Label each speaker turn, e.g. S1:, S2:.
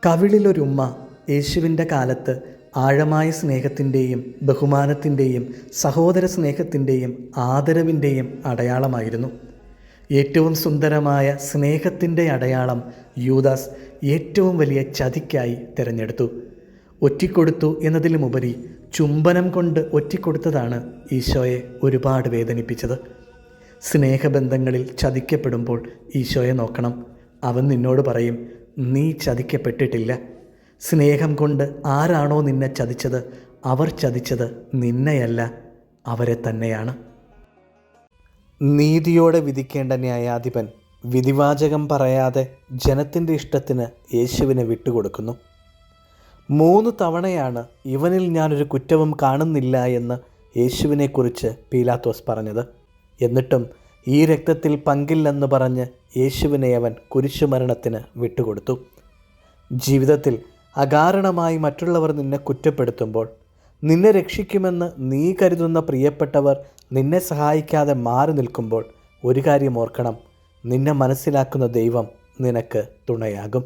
S1: കവിളിലൊരുമ്മ യേശുവിൻ്റെ കാലത്ത് ആഴമായ സ്നേഹത്തിൻ്റെയും ബഹുമാനത്തിൻ്റെയും സഹോദര സ്നേഹത്തിൻ്റെയും ആദരവിൻ്റെയും അടയാളമായിരുന്നു. ഏറ്റവും സുന്ദരമായ സ്നേഹത്തിൻ്റെ അടയാളം യൂദാസ് ഏറ്റവും വലിയ ചതിക്കായി തിരഞ്ഞെടുത്തു. ഒറ്റിക്കൊടുത്തു എന്നതിലുമുപരി ചുംബനം കൊണ്ട് ഒറ്റിക്കൊടുത്തതാണ് ഈശോയെ ഒരുപാട് വേദനിപ്പിച്ചത്. സ്നേഹബന്ധങ്ങളിൽ ചതിക്കപ്പെടുമ്പോൾ ഈശോയെ നോക്കണം. അവൻ നിന്നോട് പറയും, നീ ചതിക്കപ്പെട്ടിട്ടില്ല. സ്നേഹം കൊണ്ട് ആരാണോ നിന്നെ ചതിച്ചത്, അവർ ചതിച്ചത് നിന്നെയല്ല, അവരെ തന്നെയാണ്. നീതിയോടെ വിധിക്കേണ്ട ന്യായാധിപൻ വിധിവാചകം പറയാതെ ജനത്തിൻ്റെ ഇഷ്ടത്തിന് യേശുവിനെ വിട്ടുകൊടുക്കുന്നു. 3 തവണയാണ് ഇവനിൽ ഞാനൊരു കുറ്റവും കാണുന്നില്ല എന്ന് യേശുവിനെക്കുറിച്ച് പീലാത്തോസ് പറഞ്ഞത്. എന്നിട്ടും ഈ രക്തത്തിൽ പങ്കില്ലെന്ന് പറഞ്ഞ് യേശുവിനെ അവൻ കുരിശുമരണത്തിന് വിട്ടുകൊടുത്തു. ജീവിതത്തിൽ അകാരണമായി മറ്റുള്ളവർ നിന്നെ കുറ്റപ്പെടുത്തുമ്പോൾ, നിന്നെ രക്ഷിക്കുമെന്ന് നീ കരുതുന്ന പ്രിയപ്പെട്ടവർ നിന്നെ സഹായിക്കാതെ മാറി നിൽക്കുമ്പോൾ ഒരു കാര്യം ഓർക്കണം, നിന്നെ മനസ്സിലാക്കുന്ന ദൈവം നിനക്ക് തുണയാകും.